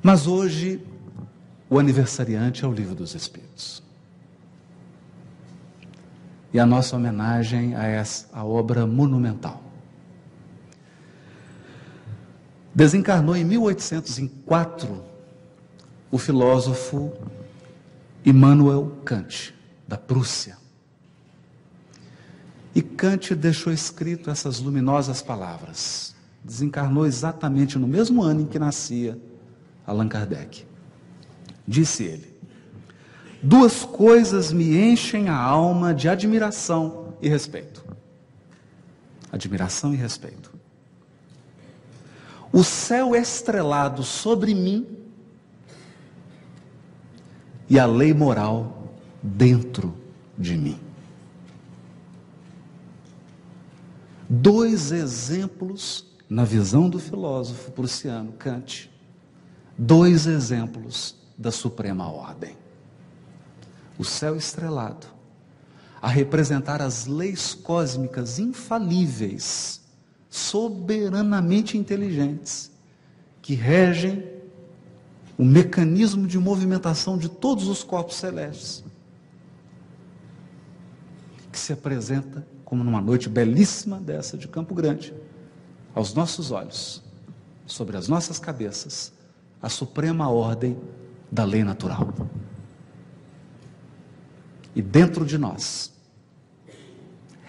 Mas hoje, o aniversariante é o Livro dos Espíritos. E a nossa homenagem a essa obra monumental. Desencarnou em 1804 o filósofo Immanuel Kant, da Prússia. E Kant deixou escrito essas luminosas palavras. Desencarnou exatamente no mesmo ano em que nascia Allan Kardec. Disse ele: duas coisas me enchem a alma de admiração e respeito. Admiração e respeito. O céu estrelado sobre mim e a lei moral dentro de mim. Dois exemplos, na visão do filósofo prussiano Kant, dois exemplos da suprema ordem. O céu estrelado, a representar as leis cósmicas infalíveis, soberanamente inteligentes, que regem o mecanismo de movimentação de todos os corpos celestes, que se apresenta como numa noite belíssima dessa de Campo Grande, aos nossos olhos, sobre as nossas cabeças, a suprema ordem da lei natural. E dentro de nós,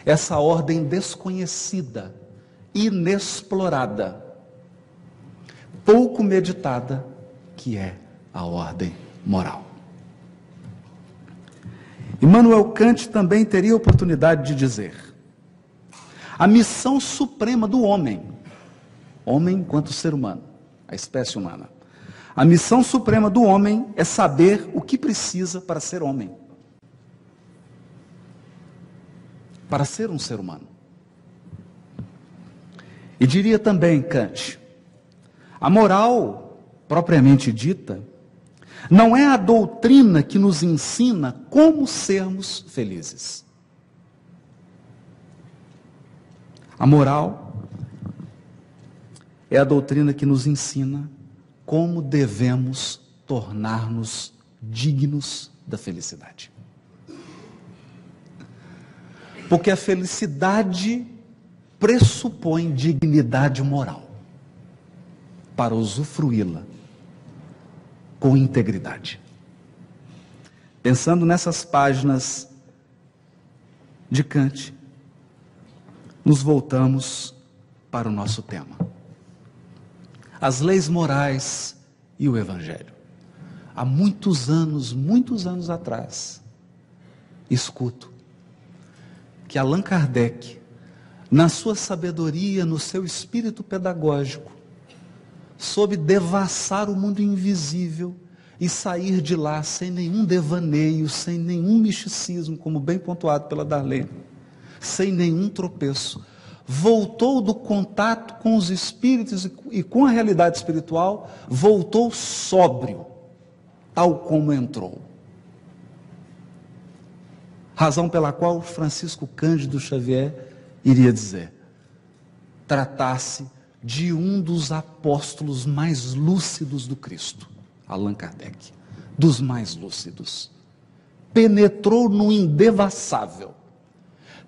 essa ordem desconhecida, inexplorada, pouco meditada, que é a ordem moral. Immanuel Kant também teria a oportunidade de dizer: a missão suprema do homem enquanto ser humano, a espécie humana, a missão suprema do homem é saber o que precisa para ser homem, para ser um ser humano. E diria também Kant: a moral propriamente dita não é a doutrina que nos ensina como sermos felizes. A moral é a doutrina que nos ensina como devemos tornar-nos dignos da felicidade. Porque a felicidade pressupõe dignidade moral para usufruí-la com integridade. Pensando nessas páginas de Kant, nos voltamos para o nosso tema: as leis morais e o Evangelho. Há muitos anos atrás, escuto que Allan Kardec, na sua sabedoria, no seu espírito pedagógico, soube devassar o mundo invisível e sair de lá sem nenhum devaneio, sem nenhum misticismo, como bem pontuado pela Darlene, sem nenhum tropeço. Voltou do contato com os espíritos e com a realidade espiritual, voltou sóbrio, tal como entrou. Razão pela qual Francisco Cândido Xavier iria dizer: tratar-se de um dos apóstolos mais lúcidos do Cristo, Allan Kardec, dos mais lúcidos. Penetrou no indevassável,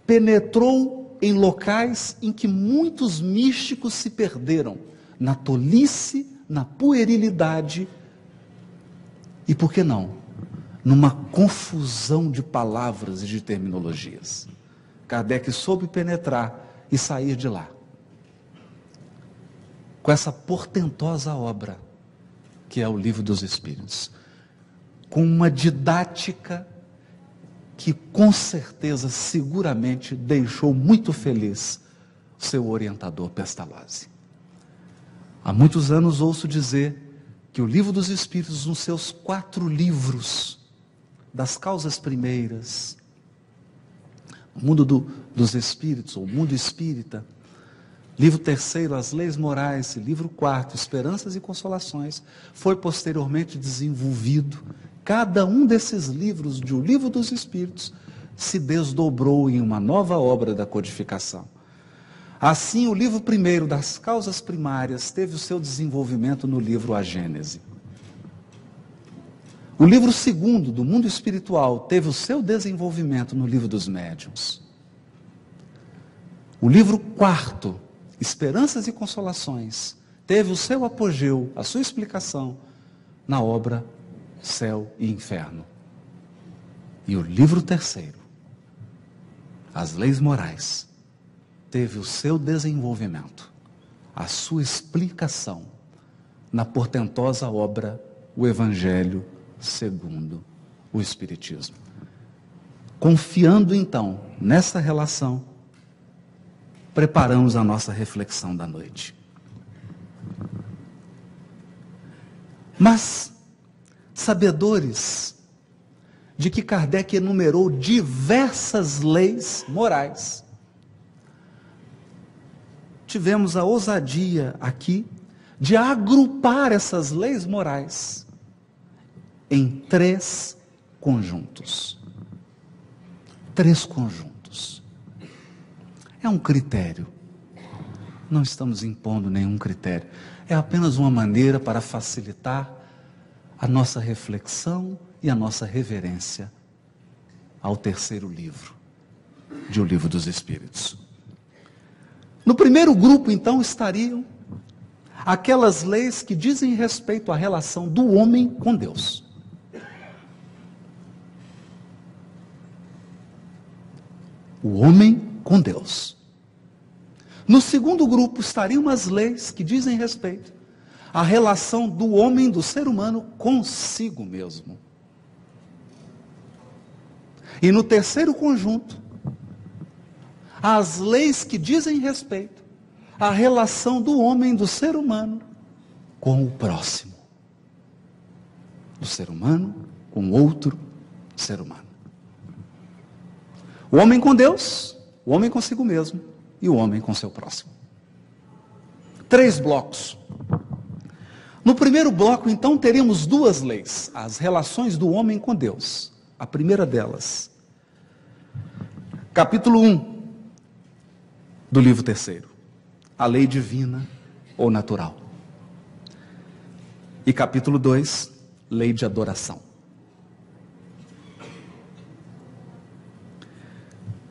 penetrou em locais em que muitos místicos se perderam, na tolice, na puerilidade e, por que não, numa confusão de palavras e de terminologias. Kardec soube penetrar e sair de lá com essa portentosa obra que é o Livro dos Espíritos, com uma didática que com certeza, seguramente, deixou muito feliz o seu orientador Pestalozzi. Há muitos anos ouço dizer que o Livro dos Espíritos, nos seus 4 livros, das causas primeiras, o mundo dos espíritos, ou o mundo espírita, livro 3º, As Leis Morais, e livro 4º, Esperanças e Consolações, foi posteriormente desenvolvido. Cada um desses livros, de O Livro dos Espíritos, se desdobrou em uma nova obra da codificação. Assim, o livro 1º, das causas primárias, teve o seu desenvolvimento no livro A Gênese. O livro segundo, do mundo espiritual, teve o seu desenvolvimento no livro dos médiuns. O livro quarto, Esperanças e Consolações, teve o seu apogeu, a sua explicação, na obra Céu e Inferno. E o livro terceiro, As Leis Morais, teve o seu desenvolvimento, a sua explicação, na portentosa obra O Evangelho segundo o Espiritismo. Confiando então nessa relação, preparamos a nossa reflexão da noite. Mas, sabedores de que Kardec enumerou diversas leis morais, tivemos a ousadia aqui de agrupar essas leis morais em 3 conjuntos. 3 conjuntos. É um critério. Não estamos impondo nenhum critério. É apenas uma maneira para facilitar a nossa reflexão e a nossa reverência ao terceiro livro, de O Livro dos Espíritos. No primeiro grupo, então, estariam aquelas leis que dizem respeito à relação do homem com Deus. O homem com Deus. No segundo grupo estariam as leis que dizem respeito à relação do homem, do ser humano, consigo mesmo. E no terceiro conjunto, as leis que dizem respeito à relação do homem, do ser humano, com o próximo. Do ser humano com outro ser humano. O homem com Deus, o homem consigo mesmo e o homem com seu próximo. 3 blocos. No primeiro bloco, então, teríamos 2 leis, as relações do homem com Deus. A primeira delas, capítulo 1 do livro terceiro, a lei divina ou natural. E capítulo 2, lei de adoração.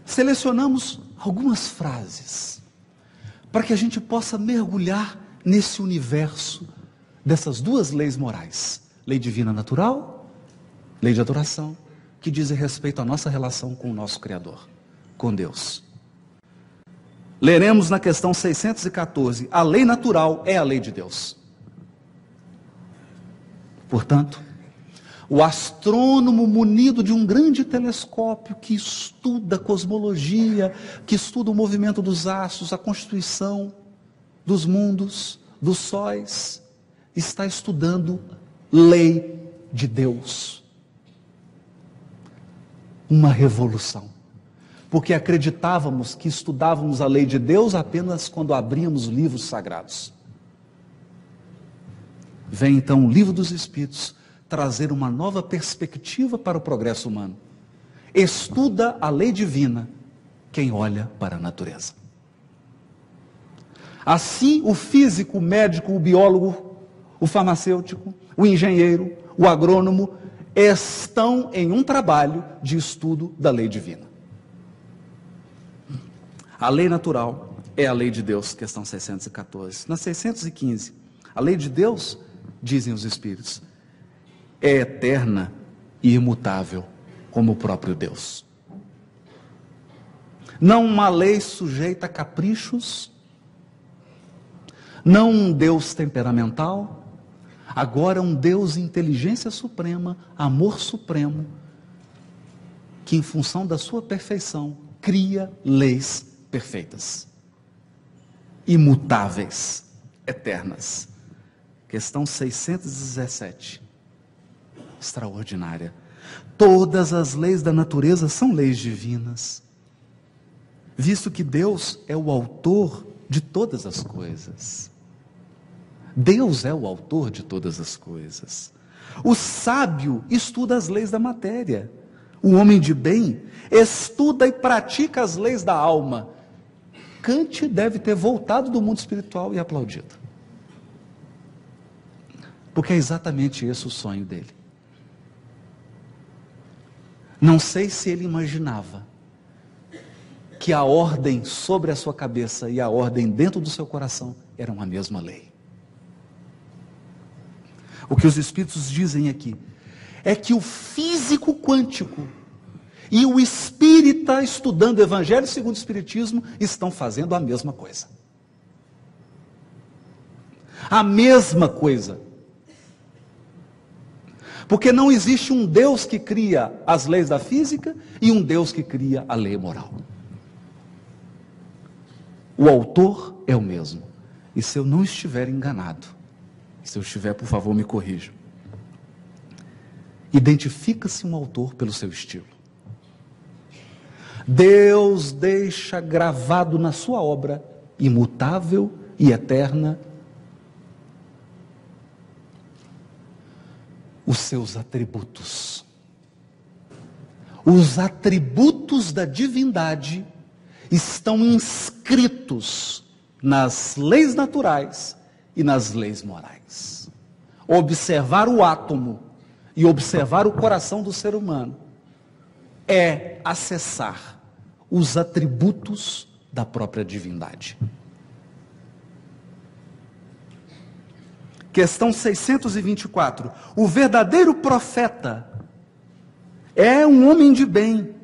Selecionamos algumas frases para que a gente possa mergulhar nesse universo dessas 2 leis morais, lei divina natural, lei de adoração, que dizem respeito à nossa relação com o nosso Criador, com Deus. Leremos na questão 614, a lei natural é a lei de Deus. Portanto, o astrônomo munido de um grande telescópio que estuda a cosmologia, que estuda o movimento dos astros, a constituição dos mundos, dos sóis, está estudando lei de Deus. Uma revolução. Porque acreditávamos que estudávamos a lei de Deus apenas quando abríamos livros sagrados. Vem então o Livro dos Espíritos trazer uma nova perspectiva para o progresso humano. Estuda a lei divina quem olha para a natureza. Assim, o físico, o médico, o biólogo, o farmacêutico, o engenheiro, o agrônomo estão em um trabalho de estudo da lei divina. A lei natural é a lei de Deus, questão 614. Na 615, a lei de Deus, dizem os Espíritos, é eterna e imutável, como o próprio Deus. Não uma lei sujeita a caprichos, não um Deus temperamental, agora um Deus inteligência suprema, amor supremo, que em função da sua perfeição, cria leis perfeitas, imutáveis, eternas. Questão 617. Extraordinária. Todas as leis da natureza são leis divinas, visto que Deus é o autor de todas as coisas. Deus é o autor de todas as coisas. O sábio estuda as leis da matéria. O homem de bem estuda e pratica as leis da alma. Kant deve ter voltado do mundo espiritual e aplaudido. Porque é exatamente esse o sonho dele. Não sei se ele imaginava que a ordem sobre a sua cabeça e a ordem dentro do seu coração eram a mesma lei. O que os Espíritos dizem aqui é que o físico quântico e o espírita estudando o Evangelho segundo o Espiritismo estão fazendo a mesma coisa. A mesma coisa. Porque não existe um Deus que cria as leis da física e um Deus que cria a lei moral. O autor é o mesmo. E se eu não estiver enganado, se eu estiver, por favor, me corrija. Identifica-se um autor pelo seu estilo. Deus deixa gravado na sua obra, imutável e eterna, os seus atributos. Os atributos da divindade estão inscritos nas leis naturais e nas leis morais. Observar o átomo e observar o coração do ser humano é acessar os atributos da própria divindade. Questão 624. O verdadeiro profeta é um homem de bem,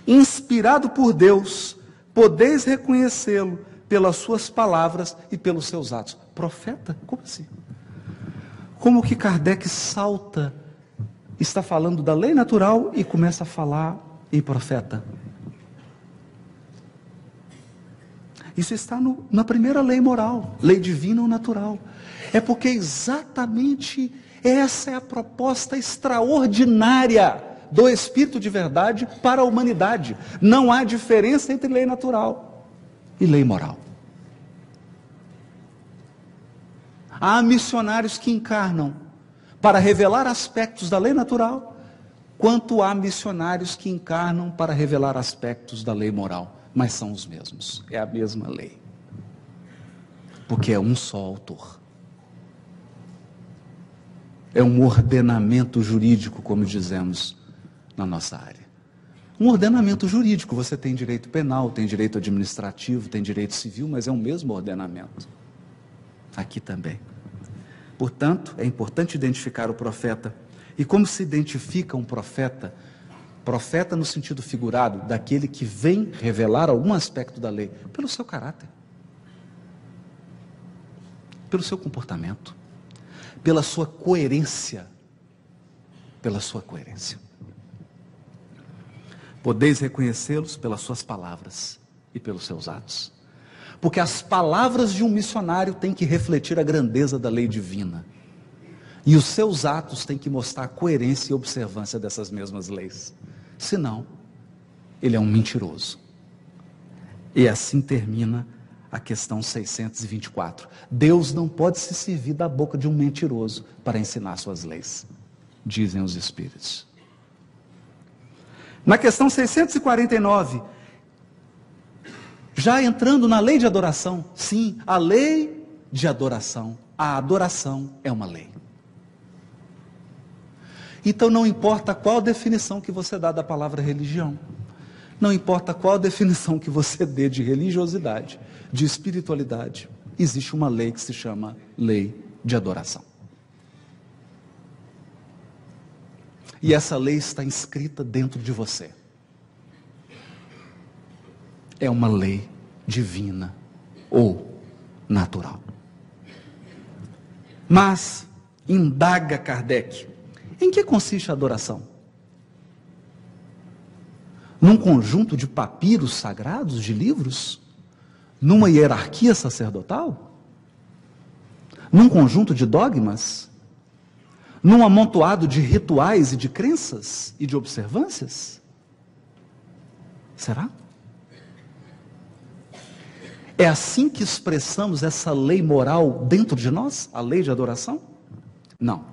inspirado por Deus. Podeis reconhecê-lo pelas suas palavras e pelos seus atos. Profeta? Como assim? Como que Kardec salta, está falando da lei natural e começa a falar em profeta? Isso está na primeira lei moral, lei divina ou natural. É porque exatamente essa é a proposta extraordinária do Espírito de verdade para a humanidade. Não há diferença entre lei natural e lei moral. Há missionários que encarnam para revelar aspectos da lei natural, quanto há missionários que encarnam para revelar aspectos da lei moral, mas são os mesmos, é a mesma lei, porque é um só autor. É um ordenamento jurídico, como dizemos na nossa área. Um ordenamento jurídico, você tem direito penal, tem direito administrativo, tem direito civil, mas é o mesmo ordenamento. Aqui também. Portanto, é importante identificar o profeta. E como se identifica um profeta? Profeta no sentido figurado, daquele que vem revelar algum aspecto da lei, pelo seu caráter, pelo seu comportamento, pela sua coerência, pela sua coerência. Podeis reconhecê-los pelas suas palavras e pelos seus atos. Porque as palavras de um missionário têm que refletir a grandeza da lei divina. E os seus atos têm que mostrar a coerência e observância dessas mesmas leis. Senão, ele é um mentiroso. E assim termina a questão 624. Deus não pode se servir da boca de um mentiroso para ensinar suas leis, dizem os Espíritos. Na questão 649, já entrando na lei de adoração, sim, a lei de adoração, a adoração é uma lei. Então não importa qual definição que você dá da palavra religião, não importa qual definição que você dê de religiosidade, de espiritualidade, existe uma lei que se chama lei de adoração. E essa lei está inscrita dentro de você. É uma lei divina ou natural. Mas, indaga Kardec, em que consiste a adoração? Num conjunto de papiros sagrados, de livros? Numa hierarquia sacerdotal? Num conjunto de dogmas? Num amontoado de rituais e de crenças e de observâncias? Será? É assim que expressamos essa lei moral dentro de nós? A lei de adoração? Não.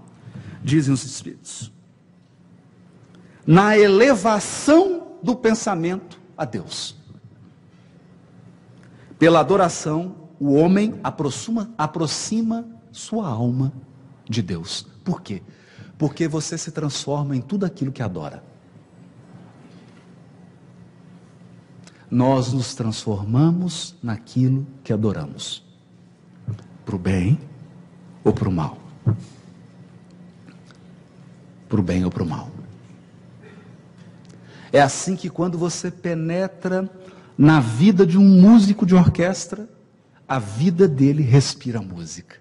Dizem os Espíritos. Na elevação do pensamento a Deus. Pela adoração, o homem aproxima sua alma de Deus. Por quê? Porque você se transforma em tudo aquilo que adora. nós nos transformamos naquilo que adoramos, para o bem ou para o mal. Para o bem ou para o mal. É assim que quando você penetra na vida de um músico de orquestra, a vida dele respira música.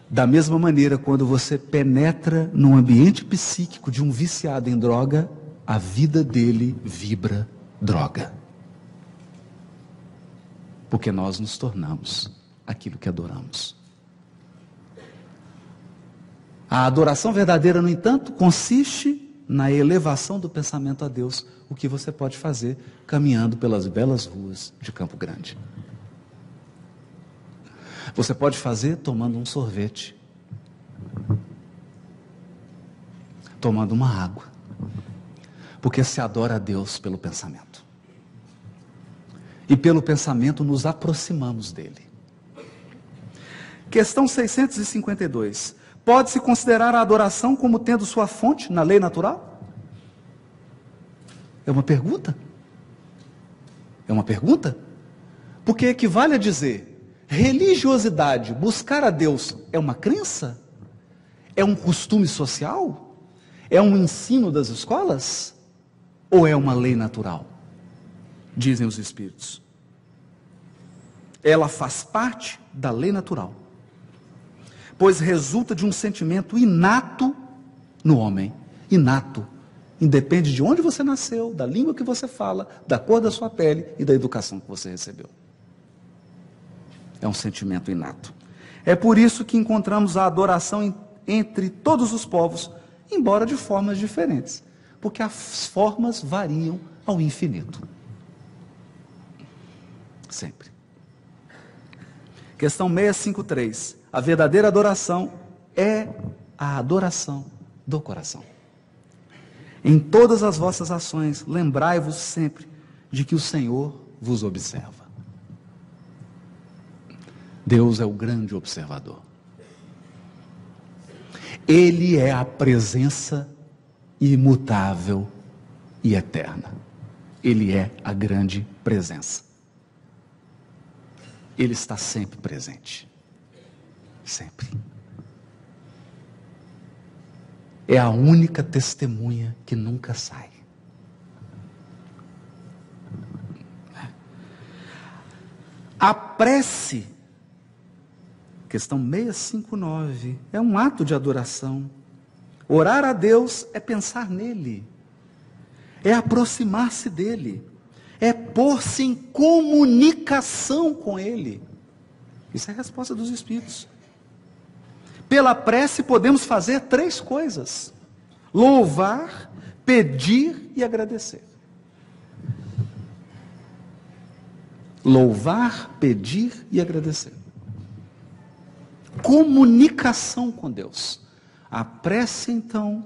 Da mesma maneira, quando você penetra no ambiente psíquico de um viciado em droga, a vida dele vibra droga. Porque nós nos tornamos aquilo que adoramos. A adoração verdadeira, no entanto, consiste na elevação do pensamento a Deus, o que você pode fazer caminhando pelas belas ruas de Campo Grande. Você pode fazer tomando um sorvete, tomando uma água, porque se adora a Deus pelo pensamento. E pelo pensamento nos aproximamos dele. Questão 652. Pode-se considerar a adoração como tendo sua fonte na lei natural? É uma pergunta? É uma pergunta? Porque equivale a dizer, religiosidade, buscar a Deus, é uma crença? É um costume social? É um ensino das escolas? Ou é uma lei natural? Dizem os Espíritos. Ela faz parte da lei natural, pois resulta de um sentimento inato no homem. Inato. Independe de onde você nasceu, da língua que você fala, da cor da sua pele e da educação que você recebeu. É um sentimento inato. É por isso que encontramos a adoração entre todos os povos, embora de formas diferentes, porque as formas variam ao infinito. Sempre. Questão 653. A verdadeira adoração é a adoração do coração. Em todas as vossas ações, lembrai-vos sempre de que o Senhor vos observa. Deus é o grande observador. Ele é a presença imutável e eterna. Ele é a grande presença. Ele está sempre presente. Sempre. É a única testemunha que nunca sai. A prece, questão 659, é um ato de adoração. Orar a Deus é pensar nele, é aproximar-se dele, é pôr-se em comunicação com ele. Isso é a resposta dos Espíritos. Pela prece podemos fazer 3 coisas: louvar, pedir e agradecer. Louvar, pedir e agradecer. Comunicação com Deus. A prece, então,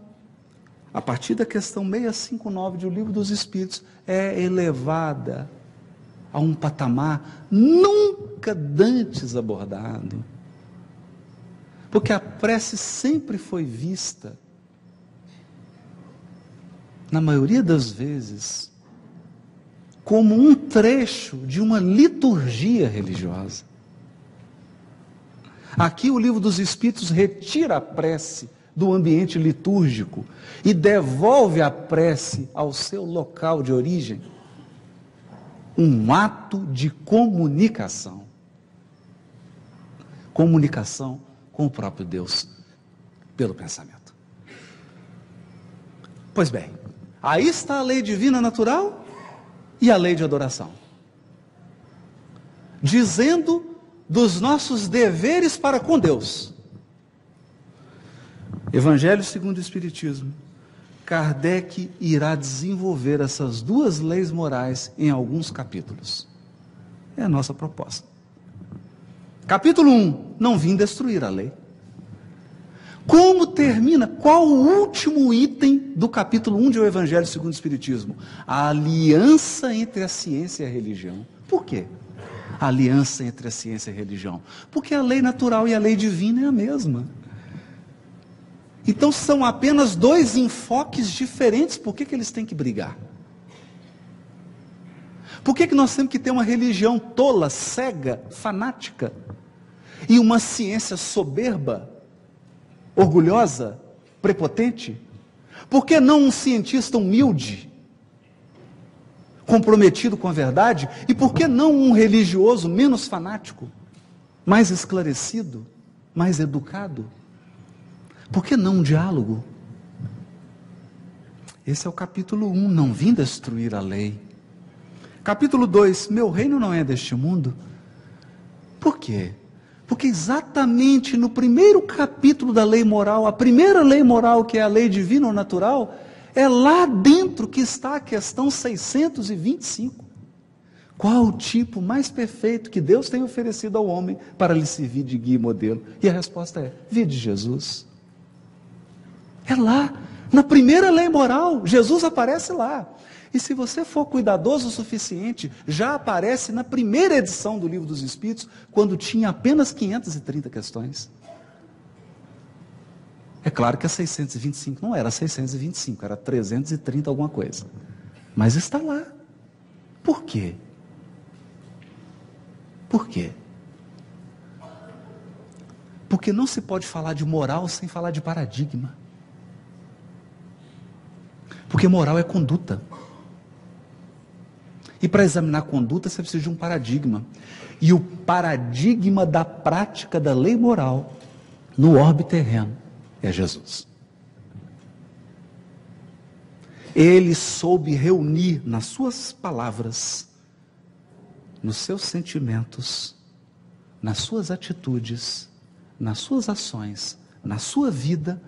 a partir da questão 659 do Livro dos Espíritos, é elevada a um patamar nunca dantes abordado. Porque a prece sempre foi vista, na maioria das vezes, como um trecho de uma liturgia religiosa. Aqui o Livro dos Espíritos retira a prece do ambiente litúrgico e devolve a prece ao seu local de origem. Um ato de comunicação. Comunicação com o próprio Deus, pelo pensamento. Pois bem, aí está a lei divina natural e a lei de adoração. Dizendo dos nossos deveres para com Deus. Evangelho segundo o Espiritismo. Kardec irá desenvolver essas 2 leis morais em alguns capítulos. É a nossa proposta. Capítulo 1, não vim destruir a lei. Como termina? Qual o último item do capítulo 1 de O Evangelho segundo o Espiritismo? A aliança entre a ciência e a religião. Por quê? A aliança entre a ciência e a religião. Porque a lei natural e a lei divina é a mesma. Então são apenas dois enfoques diferentes, por que eles têm que brigar? Por que nós temos que ter uma religião tola, cega, fanática, e uma ciência soberba, orgulhosa, prepotente? Por que não um cientista humilde, comprometido com a verdade? E por que não um religioso menos fanático, mais esclarecido, mais educado? Por que não um diálogo? Esse é o capítulo 1, não vim destruir a lei. Capítulo 2, meu reino não é deste mundo. Por quê? Porque exatamente no primeiro capítulo da lei moral, a primeira lei moral, que é a lei divina ou natural, é lá dentro que está a questão 625. Qual o tipo mais perfeito que Deus tem oferecido ao homem para lhe servir de guia e modelo? E a resposta é: vide Jesus. É lá, na primeira lei moral, Jesus aparece lá. E se você for cuidadoso o suficiente, já aparece na primeira edição do Livro dos Espíritos, quando tinha apenas 530 questões. É claro que a 625 não era 625, era 330 alguma coisa. Mas está lá. Por quê? Por quê? Porque não se pode falar de moral sem falar de paradigma. Porque moral é conduta. E para examinar conduta, você precisa de um paradigma. E o paradigma da prática da lei moral no orbe terreno é Jesus. Ele soube reunir nas suas palavras, nos seus sentimentos, nas suas atitudes, nas suas ações, na sua vida,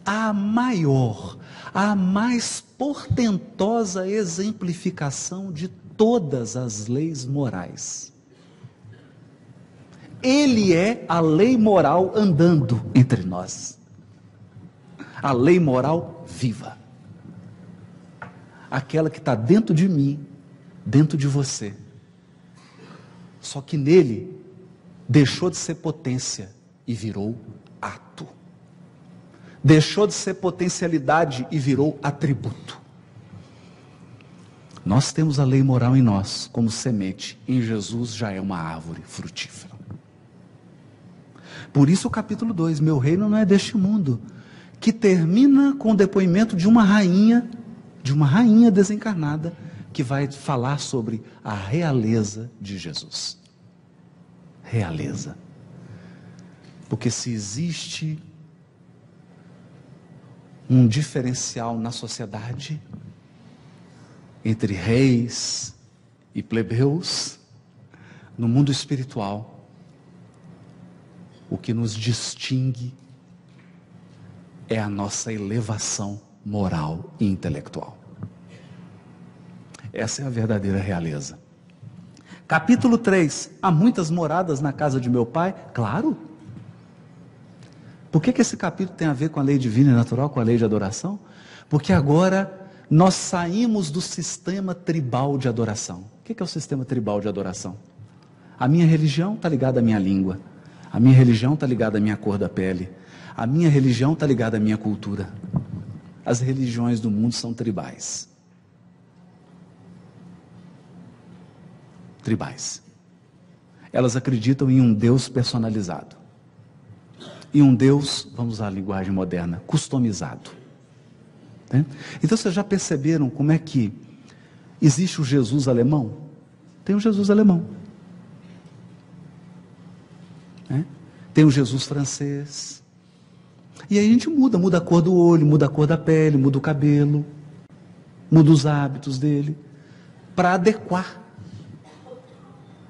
a maior, a mais portentosa exemplificação de todas as leis morais. Ele é a lei moral andando entre nós. A lei moral viva. Aquela que está dentro de mim, dentro de você. Só que nele deixou de ser potência e virou ato. Deixou de ser potencialidade e virou atributo. Nós temos a lei moral em nós, como semente. Em Jesus já é uma árvore frutífera. Por isso o capítulo 2, meu reino não é deste mundo, que termina com o depoimento de uma rainha desencarnada, que vai falar sobre a realeza de Jesus. Realeza. Porque se existe um diferencial na sociedade entre reis e plebeus, no mundo espiritual, o que nos distingue é a nossa elevação moral e intelectual. Essa é a verdadeira realeza. Capítulo 3, há muitas moradas na casa de meu pai? Claro. Por que esse capítulo tem a ver com a lei divina e natural, com a lei de adoração? Porque agora nós saímos do sistema tribal de adoração. O que é o sistema tribal de adoração? A minha religião está ligada à minha língua. A minha religião está ligada à minha cor da pele. A minha religião está ligada à minha cultura. As religiões do mundo são tribais. Tribais. Elas acreditam em um Deus personalizado. E um Deus, vamos usar a linguagem moderna, customizado. Né? Então vocês já perceberam como é que existe o Jesus alemão? Tem o Jesus alemão. Né? Tem o Jesus francês. E aí a gente muda a cor do olho, muda a cor da pele, muda o cabelo, muda os hábitos dele, para adequar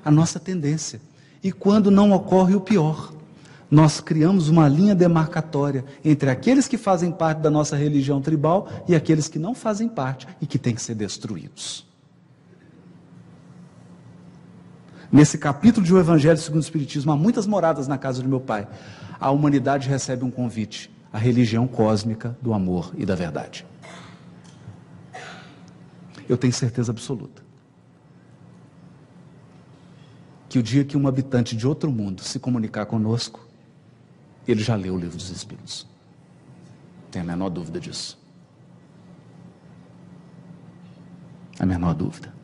a nossa tendência. E quando não ocorre o pior, nós criamos uma linha demarcatória entre aqueles que fazem parte da nossa religião tribal e aqueles que não fazem parte e que têm que ser destruídos. Nesse capítulo de O Evangelho segundo o Espiritismo, há muitas moradas na casa de meu pai. A humanidade recebe um convite, a religião cósmica do amor e da verdade. Eu tenho certeza absoluta que o dia que um habitante de outro mundo se comunicar conosco, ele já leu o Livro dos Espíritos. Tenho a menor dúvida disso. A menor dúvida.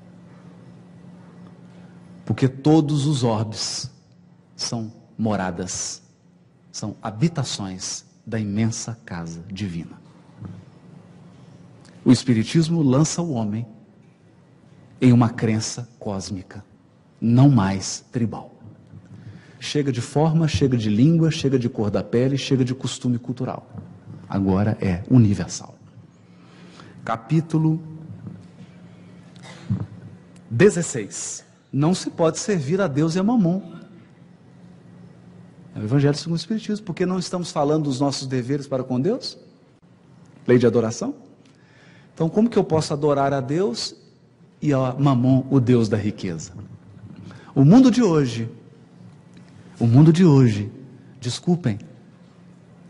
Porque todos os orbes são moradas, são habitações da imensa casa divina. O Espiritismo lança o homem em uma crença cósmica, não mais tribal. Chega de forma, chega de língua, chega de cor da pele, chega de costume cultural. Agora é universal. Capítulo 16. Não se pode servir a Deus e a Mamon. É o Evangelho segundo o Espiritismo. Porque não estamos falando dos nossos deveres para com Deus? Lei de adoração? Então, como que eu posso adorar a Deus e a Mamon, o Deus da riqueza? O mundo de hoje, desculpem,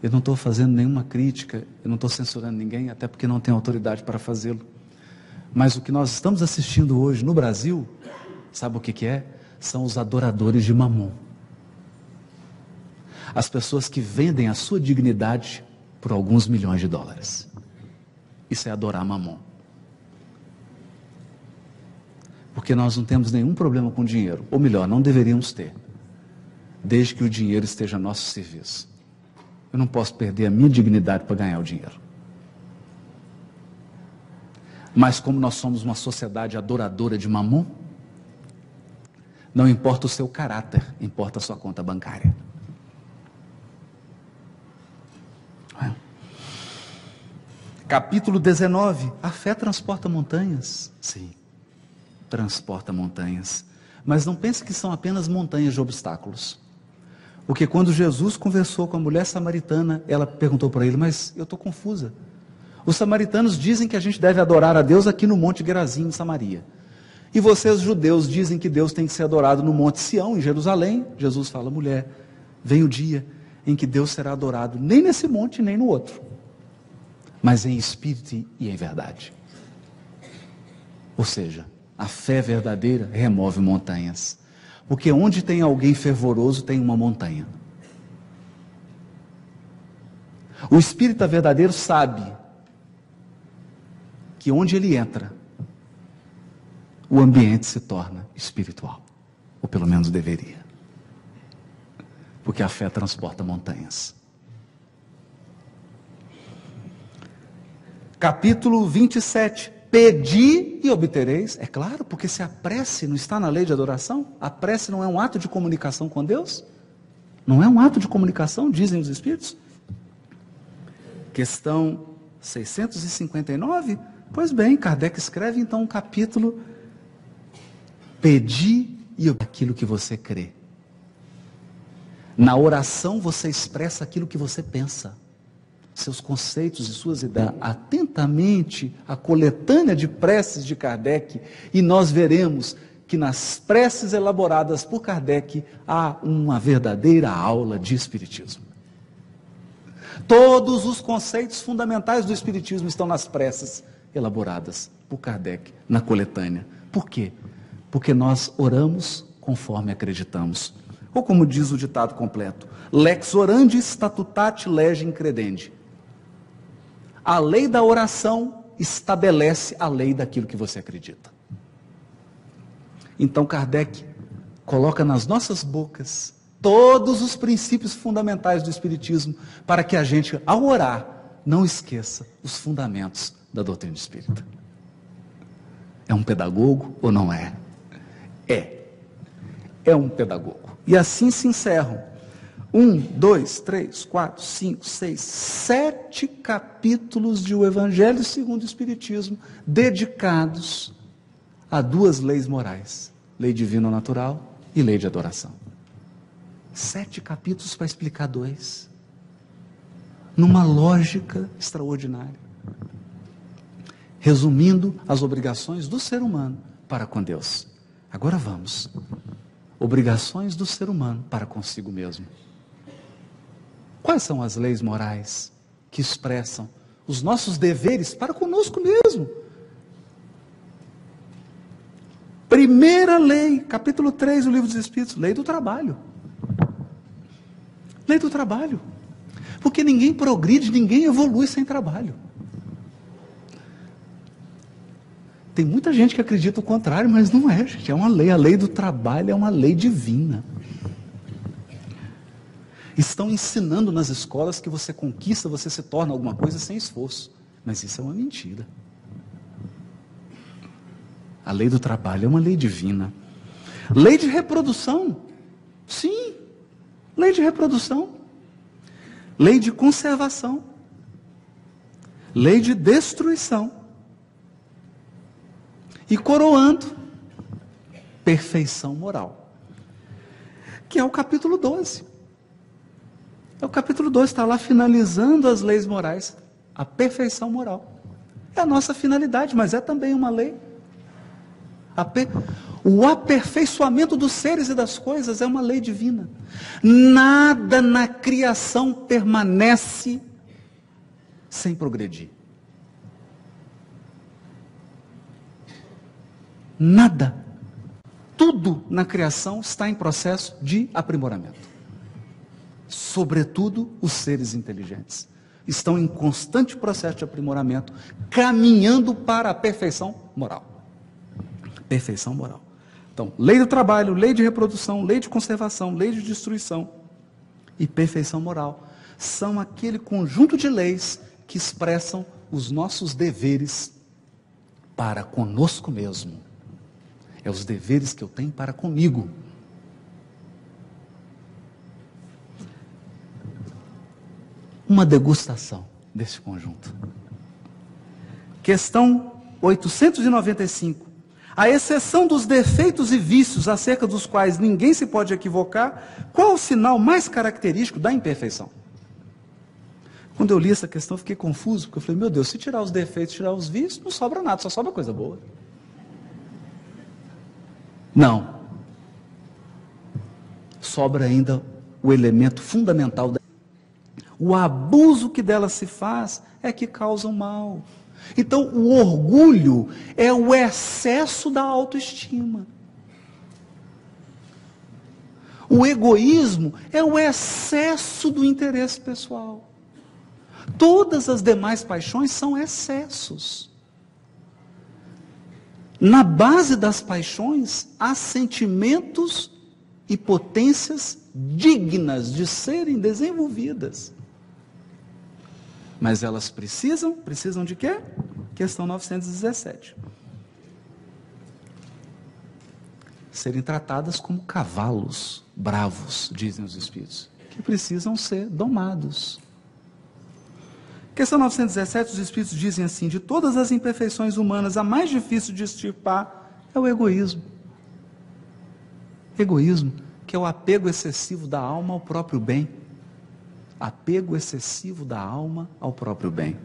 eu não estou fazendo nenhuma crítica, eu não estou censurando ninguém, até porque não tenho autoridade para fazê-lo. Mas o que nós estamos assistindo hoje no Brasil, sabe o que é? São os adoradores de Mamon. As pessoas que vendem a sua dignidade por alguns milhões de dólares. Isso é adorar Mamon. Porque nós não temos nenhum problema com dinheiro, ou melhor, não deveríamos ter, desde que o dinheiro esteja a nosso serviço. Eu não posso perder a minha dignidade para ganhar o dinheiro. Mas como nós somos uma sociedade adoradora de Mamon, não importa o seu caráter, importa a sua conta bancária. Capítulo 19, a fé transporta montanhas. Sim, transporta montanhas. Mas não pense que são apenas montanhas de obstáculos. Porque quando Jesus conversou com a mulher samaritana, ela perguntou para ele, mas eu estou confusa. Os samaritanos dizem que a gente deve adorar a Deus aqui no Monte Gerazim, em Samaria. E vocês, judeus, dizem que Deus tem que ser adorado no Monte Sião, em Jerusalém. Jesus fala, mulher, vem o dia em que Deus será adorado, nem nesse monte, nem no outro, mas em espírito e em verdade. Ou seja, a fé verdadeira remove montanhas. Porque onde tem alguém fervoroso, tem uma montanha. O espírita verdadeiro sabe que onde ele entra, o ambiente se torna espiritual. Ou pelo menos deveria. Porque a fé transporta montanhas. Capítulo 27. Pedi e obtereis. É claro, porque se a prece não está na lei de adoração, a prece não é um ato de comunicação com Deus? Não é um ato de comunicação, dizem os Espíritos? Questão 659. Pois bem, Kardec escreve então um capítulo. Pedi e aquilo que você crê. Na oração você expressa aquilo que você pensa. Seus conceitos e suas ideias, atentamente a coletânea de preces de Kardec, e nós veremos que nas preces elaboradas por Kardec há uma verdadeira aula de Espiritismo. Todos os conceitos fundamentais do Espiritismo estão nas preces elaboradas por Kardec na coletânea. Por quê? Porque nós oramos conforme acreditamos. Ou como diz o ditado completo, lex orandi statutate legem credendi. A lei da oração estabelece a lei daquilo que você acredita. Então Kardec coloca nas nossas bocas todos os princípios fundamentais do Espiritismo, para que a gente, ao orar, não esqueça os fundamentos da doutrina espírita. É um pedagogo ou não é? É um pedagogo. E assim se encerram 1, 2, 3, 4, 5, 6, 7 capítulos de O Evangelho segundo o Espiritismo, dedicados a duas leis morais, lei divina natural e lei de adoração. 7 capítulos para explicar 2, numa lógica extraordinária, resumindo as obrigações do ser humano para com Deus. Agora vamos, obrigações do ser humano para consigo mesmo. Quais são as leis morais que expressam os nossos deveres para conosco mesmo? Primeira lei, capítulo 3 do Livro dos Espíritos, lei do trabalho. Lei do trabalho. Porque ninguém progride, ninguém evolui sem trabalho. Tem muita gente que acredita o contrário, mas não é, gente. É uma lei. A lei do trabalho é uma lei divina. Estão ensinando nas escolas que você conquista, você se torna alguma coisa sem esforço. Mas isso é uma mentira. A lei do trabalho é uma lei divina. Lei de reprodução. Sim, lei de reprodução. Lei de conservação. Lei de destruição. E coroando, perfeição moral. Que é o capítulo 12. É o capítulo 12, está lá finalizando as leis morais. A perfeição moral. É a nossa finalidade, mas é também uma lei. O aperfeiçoamento dos seres e das coisas é uma lei divina. Nada na criação permanece sem progredir. Nada. Tudo na criação está em processo de aprimoramento. Sobretudo os seres inteligentes. Estão em constante processo de aprimoramento, caminhando para a perfeição moral. Perfeição moral. Então, lei do trabalho, lei de reprodução, lei de conservação, lei de destruição e perfeição moral são aquele conjunto de leis que expressam os nossos deveres para conosco mesmo. É os deveres que eu tenho para comigo. Uma degustação desse conjunto. Questão 895. À exceção dos defeitos e vícios acerca dos quais ninguém se pode equivocar, qual o sinal mais característico da imperfeição? Quando eu li essa questão, eu fiquei confuso, porque eu falei, meu Deus, se tirar os defeitos, tirar os vícios, não sobra nada, só sobra coisa boa. Não. Sobra ainda o elemento fundamental. O abuso que dela se faz é que causa o mal. Então, o orgulho é o excesso da autoestima. O egoísmo é o excesso do interesse pessoal. Todas as demais paixões são excessos. Na base das paixões, há sentimentos e potências dignas de serem desenvolvidas. Mas elas precisam de quê? Questão 917. Serem tratadas como cavalos bravos, dizem os Espíritos, que precisam ser domados. Questão 917, os Espíritos dizem assim, de todas as imperfeições humanas, a mais difícil de extirpar é o egoísmo. Egoísmo, que é o apego excessivo da alma ao próprio bem. Apego excessivo da alma ao próprio bem.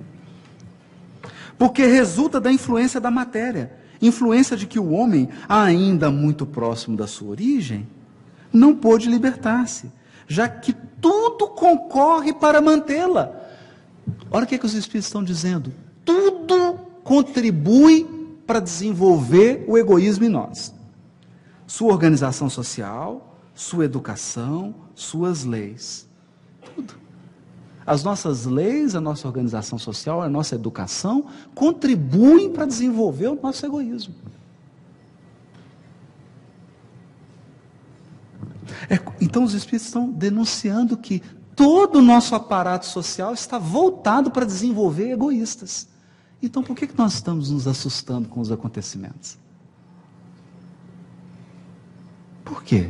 Porque resulta da influência da matéria, influência de que o homem, ainda muito próximo da sua origem, não pôde libertar-se, já que tudo concorre para mantê-la. Olha o que os Espíritos estão dizendo. Tudo contribui para desenvolver o egoísmo em nós. Sua organização social, sua educação, suas leis. Tudo. As nossas leis, a nossa organização social, a nossa educação contribuem para desenvolver o nosso egoísmo. Então os Espíritos estão denunciando que todo o nosso aparato social está voltado para desenvolver egoístas. Então por que nós estamos nos assustando com os acontecimentos? Por quê?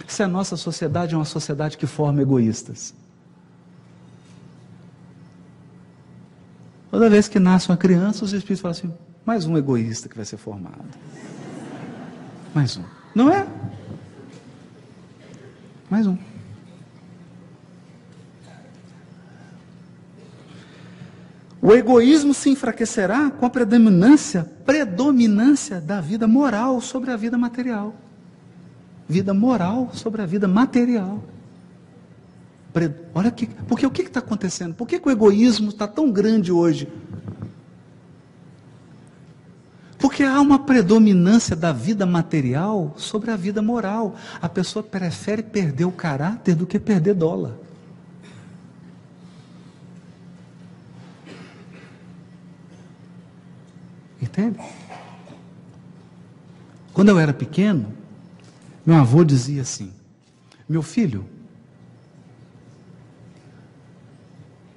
Se a nossa sociedade é uma sociedade que forma egoístas. Toda vez que nasce uma criança, os Espíritos falam assim, mais um egoísta que vai ser formado. Mais um. Não é? Mais um. O egoísmo se enfraquecerá com a predominância da vida moral sobre a vida material. Vida moral sobre a vida material. Olha aqui, porque o que está acontecendo? Por que o egoísmo está tão grande hoje? Porque há uma predominância da vida material sobre a vida moral. A pessoa prefere perder o caráter do que perder dólar. Entende? Quando eu era pequeno, meu avô dizia assim: meu filho,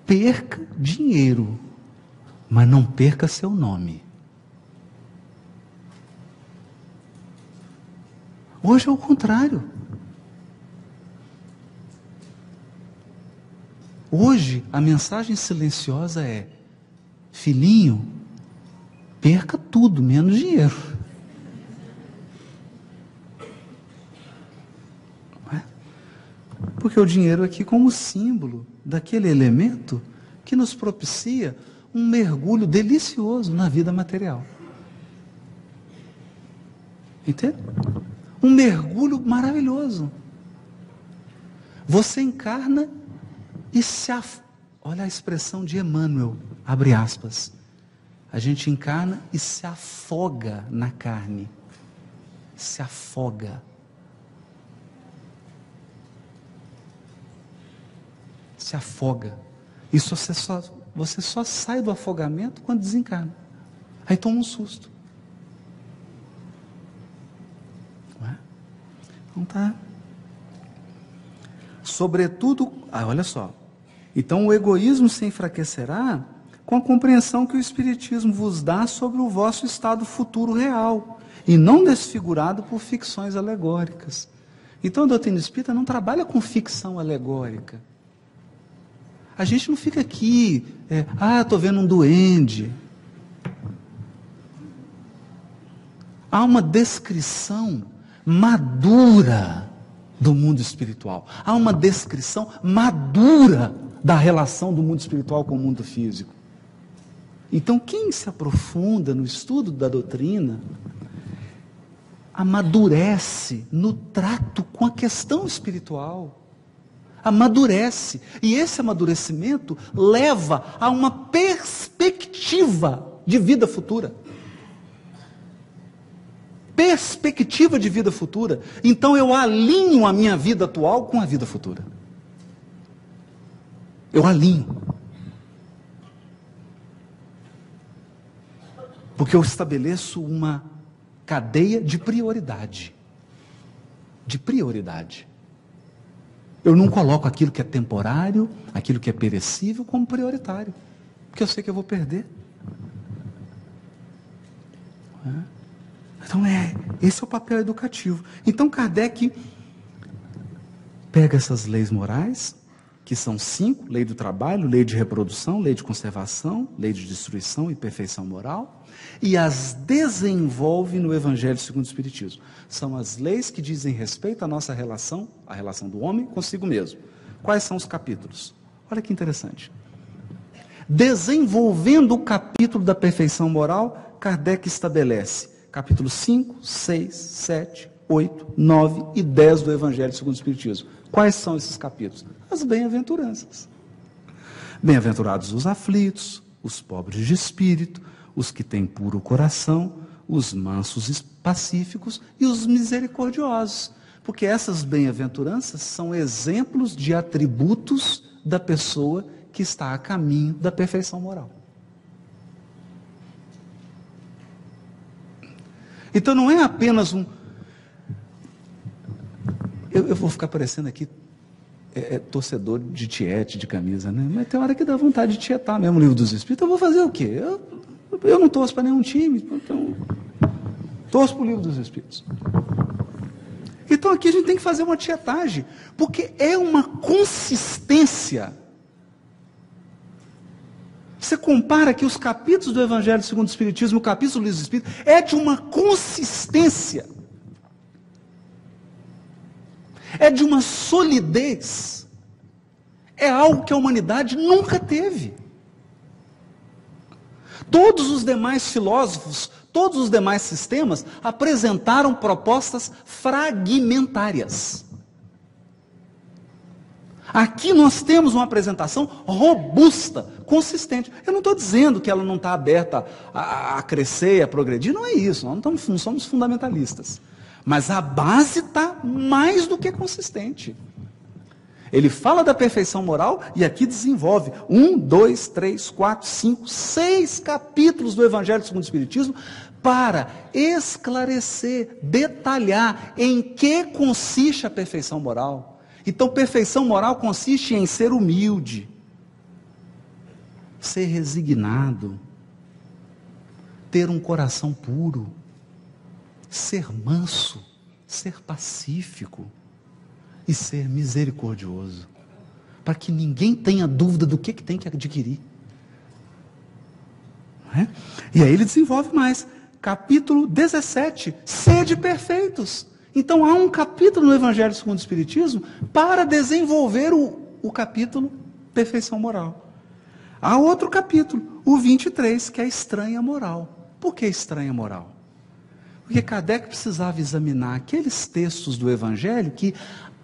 perca dinheiro, mas não perca seu nome. Hoje é o contrário. Hoje a mensagem silenciosa é: filhinho, perca tudo, menos dinheiro. Não é? Porque o dinheiro aqui como símbolo daquele elemento que nos propicia um mergulho delicioso na vida material. Entende? Um mergulho maravilhoso. Você encarna e olha a expressão de Emmanuel, abre aspas. A gente encarna e se afoga na carne. Se afoga. Se afoga. Isso você só sai do afogamento quando desencarna. Aí toma um susto. Não é? Então tá. Sobretudo, olha só. Então o egoísmo se enfraquecerá com a compreensão que o Espiritismo vos dá sobre o vosso estado futuro real, e não desfigurado por ficções alegóricas. Então a doutrina espírita não trabalha com ficção alegórica. A gente não fica aqui, estou vendo um duende. Há uma descrição madura do mundo espiritual. Há uma descrição madura da relação do mundo espiritual com o mundo físico. Então, quem se aprofunda no estudo da doutrina, amadurece no trato com a questão espiritual. Amadurece. E esse amadurecimento leva a uma perspectiva de vida futura. Perspectiva de vida futura. Então eu alinho a minha vida atual com a vida futura. Eu alinho. Porque eu estabeleço uma cadeia de prioridade. De prioridade. Eu não coloco aquilo que é temporário, aquilo que é perecível como prioritário. Porque eu sei que eu vou perder. Então esse é o papel educativo. Então Kardec pega essas leis morais, que são 5, lei do trabalho, lei de reprodução, lei de conservação, lei de destruição e perfeição moral, e as desenvolve no Evangelho segundo o Espiritismo. São as leis que dizem respeito à nossa relação, a relação do homem consigo mesmo. Quais são os capítulos? Olha que interessante. Desenvolvendo o capítulo da perfeição moral, Kardec estabelece capítulos 5, 6, 7, 8, 9 e 10 do Evangelho segundo o Espiritismo. Quais são esses capítulos? As bem-aventuranças. Bem-aventurados os aflitos, os pobres de espírito, os que têm puro coração, os mansos e pacíficos e os misericordiosos. Porque essas bem-aventuranças são exemplos de atributos da pessoa que está a caminho da perfeição moral. Então não é apenas eu vou ficar parecendo aqui torcedor de tiete, de camisa, né? Mas tem hora que dá vontade de tietar mesmo o Livro dos Espíritos. Eu vou fazer o quê? Eu não torço para nenhum time, então torço para o Livro dos Espíritos. Então aqui a gente tem que fazer uma tietagem, porque é uma consistência. Você compara aqui os capítulos do Evangelho segundo o Espiritismo, o capítulo do Livro dos Espíritos, é de uma consistência. É de uma solidez. É algo que a humanidade nunca teve. Todos os demais filósofos, todos os demais sistemas apresentaram propostas fragmentárias. Aqui nós temos uma apresentação robusta, consistente. Eu não estou dizendo que ela não está aberta a crescer, a progredir, não é isso, nós não somos fundamentalistas. Mas a base está mais do que consistente. Ele fala da perfeição moral e aqui desenvolve 1, 2, 3, 4, 5, 6 capítulos do Evangelho segundo o Espiritismo para esclarecer, detalhar em que consiste a perfeição moral. Então, perfeição moral consiste em ser humilde, ser resignado, ter um coração puro, ser manso, ser pacífico e ser misericordioso, para que ninguém tenha dúvida do que tem que adquirir. Não é? E aí ele desenvolve mais, capítulo 17, sede perfeitos. Então há um capítulo no Evangelho segundo o Espiritismo para desenvolver o capítulo perfeição moral. Há outro capítulo, o 23, que é estranha moral. Por que estranha moral? Porque Kardec precisava examinar aqueles textos do Evangelho que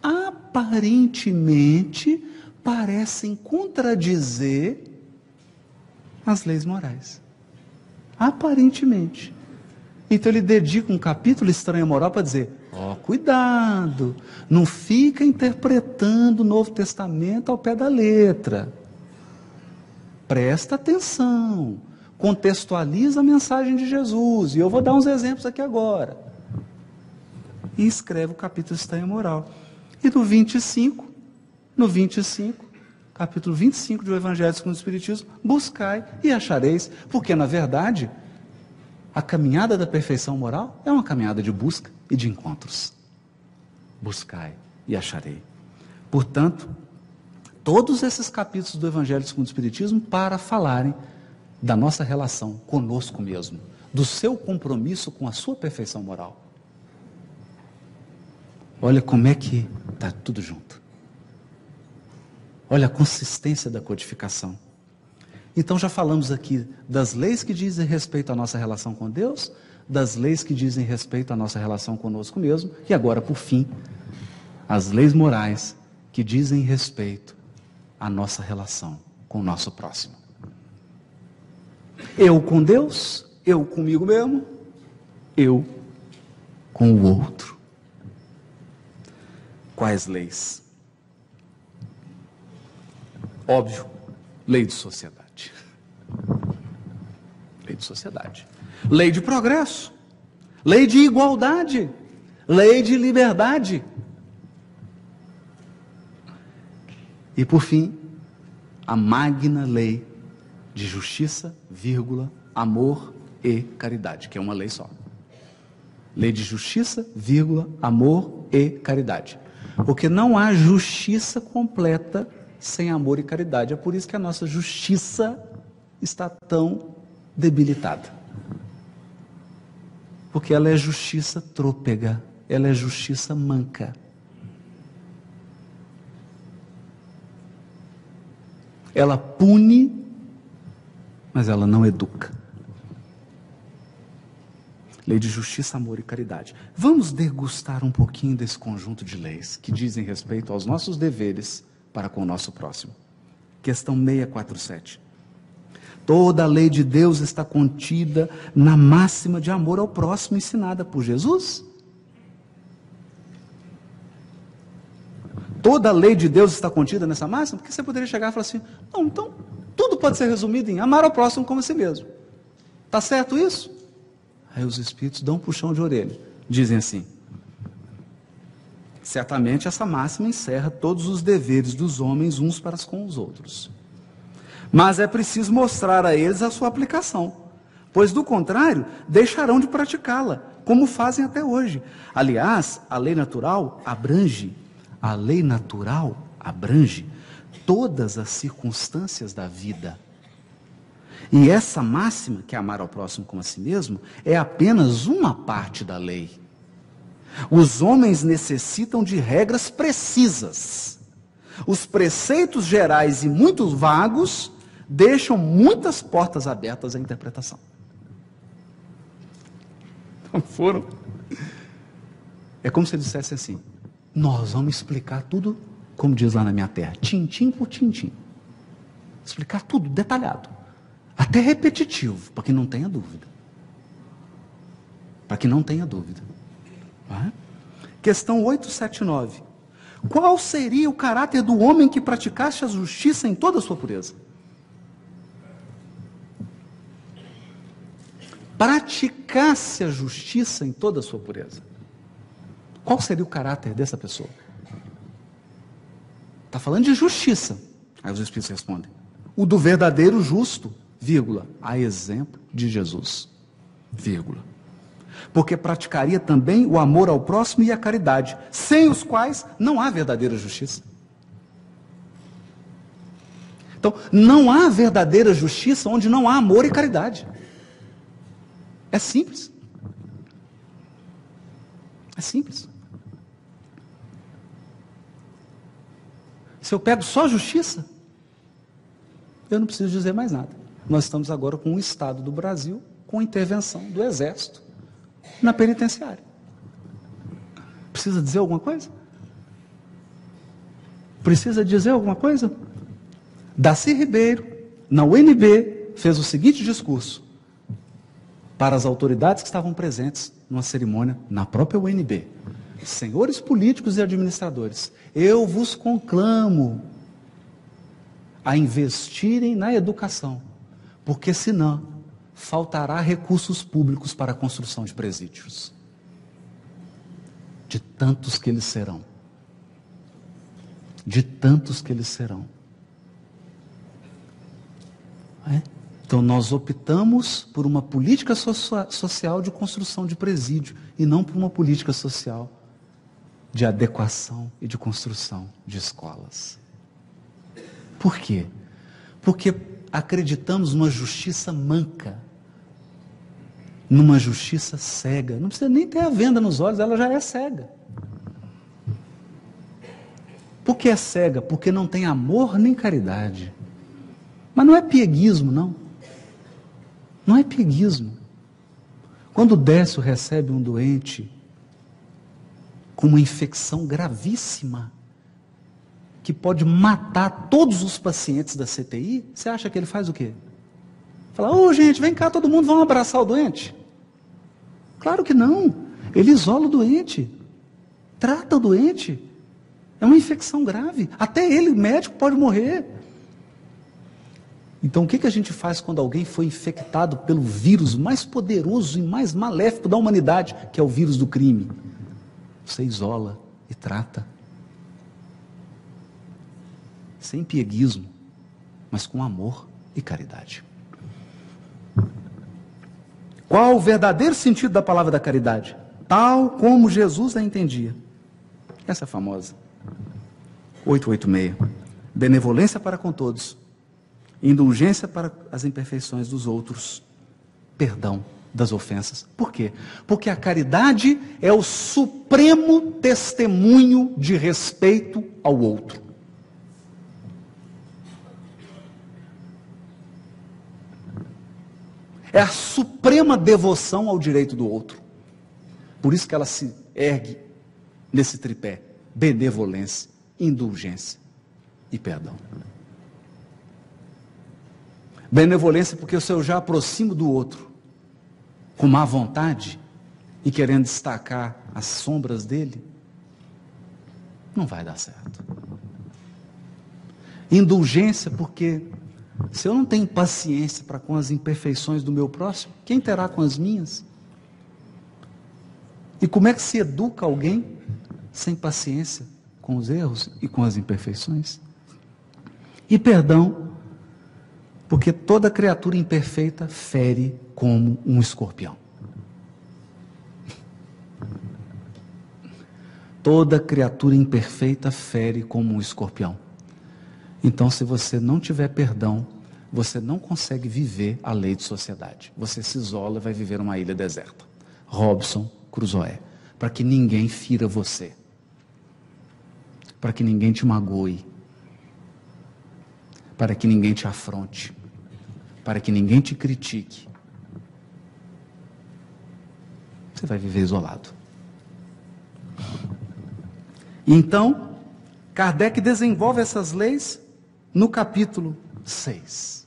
aparentemente parecem contradizer as leis morais. Aparentemente. Então ele dedica um capítulo estranha moral para dizer, cuidado, não fica interpretando o Novo Testamento ao pé da letra. Presta atenção, contextualiza a mensagem de Jesus, e eu vou dar uns exemplos aqui agora. E escreve o capítulo estranha moral. E no 25, capítulo 25 do Evangelho segundo o Espiritismo, buscai e achareis, porque na verdade, a caminhada da perfeição moral é uma caminhada de busca e de encontros. Buscai e acharei. Portanto, todos esses capítulos do Evangelho segundo o Espiritismo para falarem da nossa relação conosco mesmo, do seu compromisso com a sua perfeição moral. Olha como é que está tudo junto. Olha a consistência da codificação. Então já falamos aqui das leis que dizem respeito à nossa relação com Deus, das leis que dizem respeito à nossa relação conosco mesmo, e agora, por fim, as leis morais que dizem respeito à nossa relação com o nosso próximo. Eu com Deus, eu comigo mesmo, eu com o outro. Quais leis? Óbvio, lei de sociedade. Lei de sociedade. Lei de progresso. Lei de igualdade. Lei de liberdade. E por fim, a magna lei de justiça, amor e caridade, que é uma lei só. Lei de justiça, amor e caridade. Porque não há justiça completa sem amor e caridade. É por isso que a nossa justiça está tão debilitada. Porque ela é justiça trôpega, ela é justiça manca. Ela pune, mas ela não educa. Lei de justiça, amor e caridade. Vamos degustar um pouquinho desse conjunto de leis que dizem respeito aos nossos deveres para com o nosso próximo. Questão 647. Toda a lei de Deus está contida na máxima de amor ao próximo ensinada por Jesus? Toda a lei de Deus está contida nessa máxima? Porque você poderia chegar e falar assim, não, então tudo pode ser resumido em amar ao próximo como a si mesmo. Está certo isso? Aí os espíritos dão um puxão de orelha. Dizem assim, certamente essa máxima encerra todos os deveres dos homens uns para com os outros. Mas é preciso mostrar a eles a sua aplicação, pois do contrário, deixarão de praticá-la, como fazem até hoje. Aliás, a lei natural abrange todas as circunstâncias da vida. E essa máxima, que é amar ao próximo como a si mesmo, é apenas uma parte da lei. Os homens necessitam de regras precisas. Os preceitos gerais e muito vagos deixam muitas portas abertas à interpretação. Não foram? É como se ele dissesse assim, nós vamos explicar tudo, como diz lá na minha terra, tintim por tintim. Explicar tudo, detalhado. Até repetitivo, para que não tenha dúvida. Para que não tenha dúvida. Questão 879. Qual seria o caráter do homem que praticasse a justiça em toda a sua pureza? Praticasse a justiça em toda a sua pureza. Qual seria o caráter dessa pessoa? Está falando de justiça. Aí os Espíritos respondem: o do verdadeiro justo, vírgula, a exemplo de Jesus, vírgula. Porque praticaria também o amor ao próximo e a caridade, sem os quais não há verdadeira justiça. Então, não há verdadeira justiça onde não há amor e caridade. É simples. É simples. Se eu pego só justiça, eu não preciso dizer mais nada. Nós estamos agora com o Estado do Brasil, com intervenção do Exército na penitenciária. Precisa dizer alguma coisa? Precisa dizer alguma coisa? Darcy Ribeiro, na UNB, fez o seguinte discurso para as autoridades que estavam presentes numa cerimônia na própria UNB: senhores políticos e administradores, eu vos conclamo a investirem na educação, porque senão faltará recursos públicos para a construção de presídios, de tantos que eles serão, de tantos que eles serão. Então nós optamos por uma política social de construção de presídio e não por uma política social de adequação e de construção de escolas. Por quê? Porque acreditamos numa justiça manca, numa justiça cega. Não precisa nem ter a venda nos olhos, ela já é cega. Por que é cega? Porque não tem amor nem caridade. Mas não é pieguismo, não. Não é pieguismo. Quando o Décio recebe um doente com uma infecção gravíssima, que pode matar todos os pacientes da CTI, você acha que ele faz o quê? Fala: ô gente, vem cá, todo mundo, vamos abraçar o doente? Claro que não. Ele isola o doente, trata o doente. É uma infecção grave. Até ele, médico, pode morrer. Então o que a gente faz quando alguém foi infectado pelo vírus mais poderoso e mais maléfico da humanidade, que é o vírus do crime? Você isola e trata. Sem pieguismo, mas com amor e caridade. Qual o verdadeiro sentido da palavra da caridade? Tal como Jesus a entendia. Essa é a famosa. 886. Benevolência para com todos, indulgência para as imperfeições dos outros, perdão das ofensas. Por quê? Porque a caridade é o supremo testemunho de respeito ao outro. É a suprema devoção ao direito do outro. Por isso que ela se ergue nesse tripé: benevolência, indulgência e perdão. Benevolência porque se eu já aproximo do outro com má vontade e querendo destacar as sombras dele, não vai dar certo. Indulgência porque se eu não tenho paciência para com as imperfeições do meu próximo, quem terá com as minhas? E como é que se educa alguém sem paciência com os erros e com as imperfeições? E perdão, porque toda criatura imperfeita fere como um escorpião. Toda criatura imperfeita fere como um escorpião. Então, se você não tiver perdão, você não consegue viver a lei de sociedade. Você se isola e vai viver numa ilha deserta. Robinson Crusoe. Para que ninguém fira você. Para que ninguém te magoe. Para que ninguém te afronte. Para que ninguém te critique. Você vai viver isolado. Então, Kardec desenvolve essas leis no capítulo 6.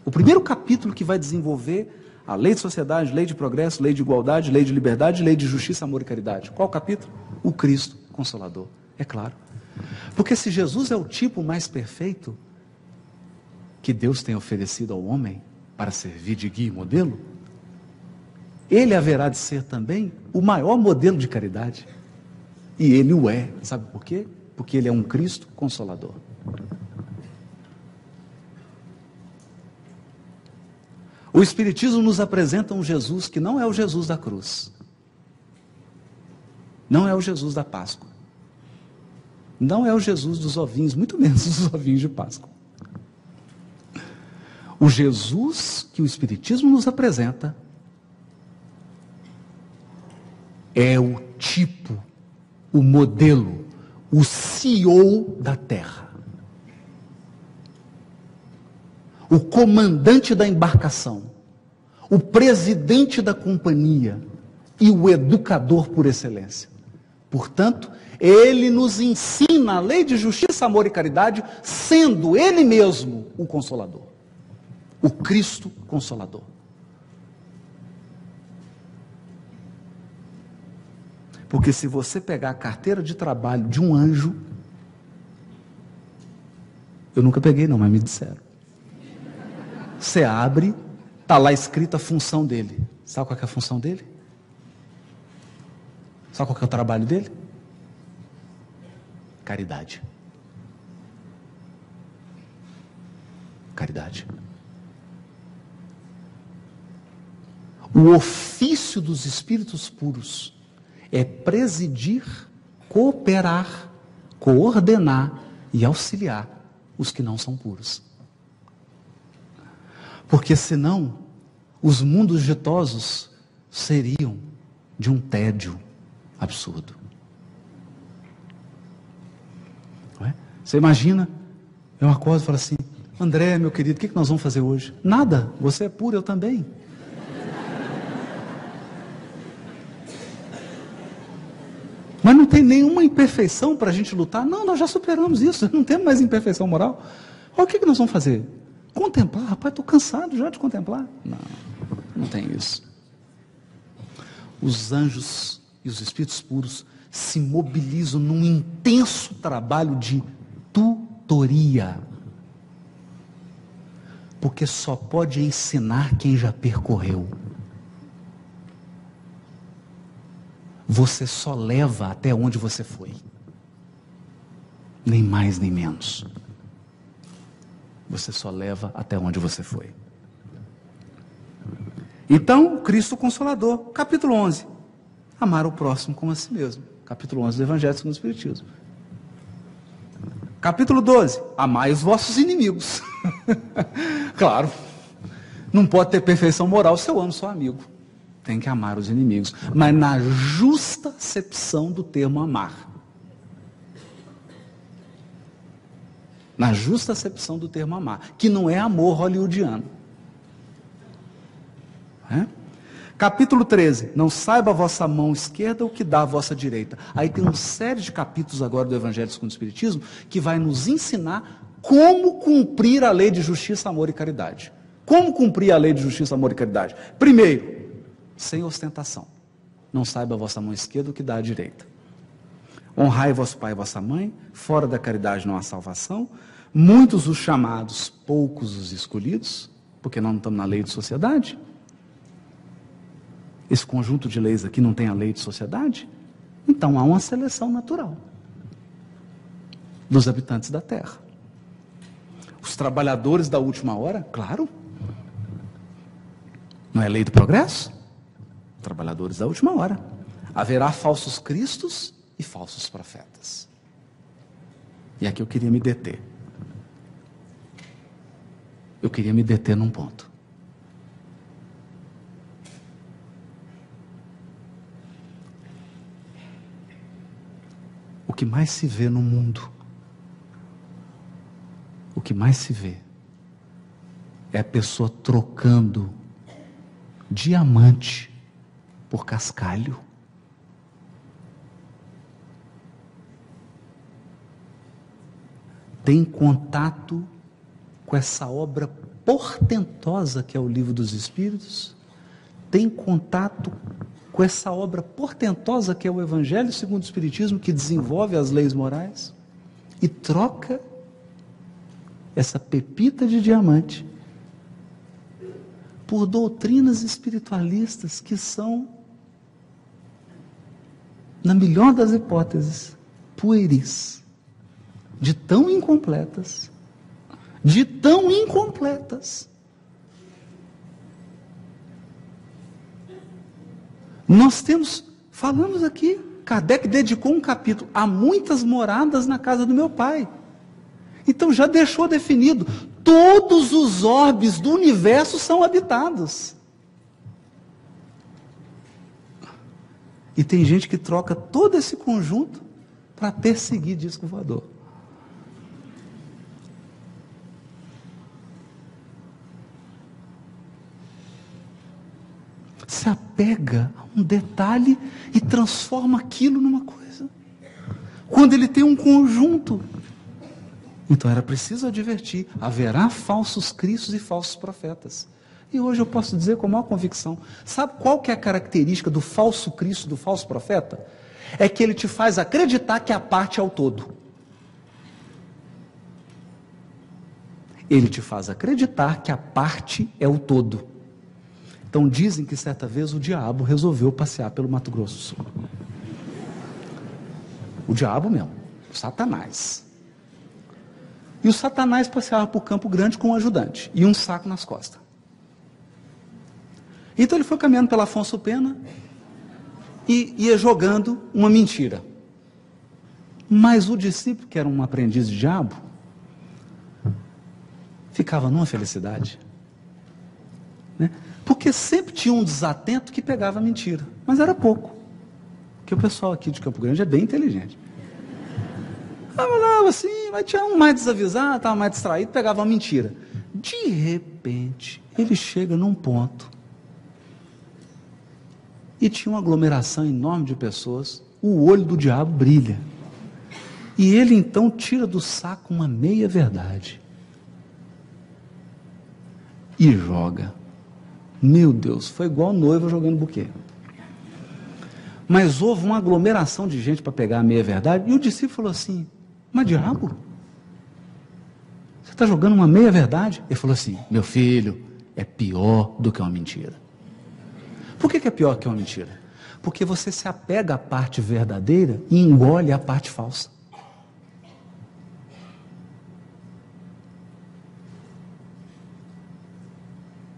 O primeiro capítulo que vai desenvolver a lei de sociedade, lei de progresso, lei de igualdade, lei de liberdade, lei de justiça, amor e caridade. Qual capítulo? O Cristo Consolador, é claro. Porque se Jesus é o tipo mais perfeito que Deus tem oferecido ao homem para servir de guia e modelo, ele haverá de ser também o maior modelo de caridade. E ele o é. Sabe por quê? Porque ele é um Cristo Consolador. O Espiritismo nos apresenta um Jesus que não é o Jesus da cruz. Não é o Jesus da Páscoa. Não é o Jesus dos ovinhos, muito menos dos ovinhos de Páscoa. O Jesus que o Espiritismo nos apresenta é o tipo, o modelo, o CEO da Terra. O comandante da embarcação, o presidente da companhia e o educador por excelência. Portanto, ele nos ensina a lei de justiça, amor e caridade, sendo ele mesmo o Consolador, o Cristo Consolador. Porque se você pegar a carteira de trabalho de um anjo, eu nunca peguei não, mas me disseram. Você abre, está lá escrita a função dele. Sabe qual é a função dele? Sabe qual é o trabalho dele? Caridade. Caridade. O ofício dos espíritos puros é presidir, cooperar, coordenar e auxiliar os que não são puros. Porque senão, os mundos ditosos seriam de um tédio absurdo. Não é? Você imagina, eu acordo e falo assim, André, meu querido, o que nós vamos fazer hoje? Nada, você é puro, eu também. Mas não tem nenhuma imperfeição para a gente lutar? Não, nós já superamos isso, não temos mais imperfeição moral. Olha, o que nós vamos fazer? Contemplar? Rapaz, estou cansado já de contemplar. Não, não tem isso. Os anjos e os espíritos puros se mobilizam num intenso trabalho de tutoria. Porque só pode ensinar quem já percorreu. Você só leva até onde você foi. Nem mais nem menos. Você só leva até onde você foi. Então, Cristo Consolador, capítulo 11. Amar o próximo como a si mesmo. Capítulo 11 do Evangelho segundo o Espiritismo. Capítulo 12. Amai os vossos inimigos. Claro. Não pode ter perfeição moral se eu amo seu amigo. Tem que amar os inimigos. Mas na justa acepção do termo amar. Na justa acepção do termo amar. Que não é amor hollywoodiano. É? Capítulo 13. Não saiba a vossa mão esquerda o que dá a vossa direita. Aí tem uma série de capítulos agora do Evangelho segundo o Espiritismo que vai nos ensinar como cumprir a lei de justiça, amor e caridade. Como cumprir a lei de justiça, amor e caridade? Primeiro, sem ostentação. Não saiba a vossa mão esquerda o que dá a direita. Honrai vosso pai e vossa mãe. Fora da caridade não há salvação. Muitos os chamados, poucos os escolhidos. Porque nós não estamos na lei de sociedade. Esse conjunto de leis aqui não tem a lei de sociedade. Então há uma seleção natural dos habitantes da terra. Os trabalhadores da última hora, claro. Não é lei do progresso? Trabalhadores da última hora. Haverá falsos cristos e falsos profetas. E aqui eu queria me deter. Eu queria me deter num ponto. O que mais se vê no mundo, o que mais se vê, é a pessoa trocando diamante por cascalho. Tem contato com essa obra portentosa que é o Livro dos Espíritos? Tem contato com com essa obra portentosa que é o Evangelho segundo o Espiritismo, que desenvolve as leis morais, e troca essa pepita de diamante por doutrinas espiritualistas que são, na melhor das hipóteses, pueris, de tão incompletas. Nós falamos aqui, Kardec dedicou um capítulo a muitas moradas na casa do meu pai. Então já deixou definido, todos os orbes do universo são habitados. E tem gente que troca todo esse conjunto para perseguir disco voador. Se apega a um detalhe e transforma aquilo numa coisa. Quando ele tem um conjunto. Então era preciso advertir, haverá falsos cristos e falsos profetas. E hoje eu posso dizer com a maior convicção, sabe qual que é a característica do falso Cristo, do falso profeta? É que ele te faz acreditar que a parte é o todo. Ele te faz acreditar que a parte é o todo. Então dizem que certa vez o diabo resolveu passear pelo Mato Grosso do Sul. O diabo mesmo, o Satanás. E o Satanás passeava por Campo Grande com um ajudante e um saco nas costas. Então ele foi caminhando pela Afonso Pena e ia jogando uma mentira. Mas o discípulo, que era um aprendiz de diabo, ficava numa felicidade. Né? Porque sempre tinha um desatento que pegava a mentira. Mas era pouco. Porque o pessoal aqui de Campo Grande é bem inteligente. Falava assim, mas tinha um mais desavisado, estava mais distraído, pegava uma mentira. De repente, ele chega num ponto e tinha uma aglomeração enorme de pessoas, o olho do diabo brilha. E ele então tira do saco uma meia verdade e joga. Meu Deus, foi igual noiva jogando buquê. Mas houve uma aglomeração de gente para pegar a meia verdade, e o discípulo falou assim, mas diabo, você está jogando uma meia verdade? Ele falou assim, meu filho, é pior do que uma mentira. Por que é pior que uma mentira? Porque você se apega à parte verdadeira e engole a parte falsa.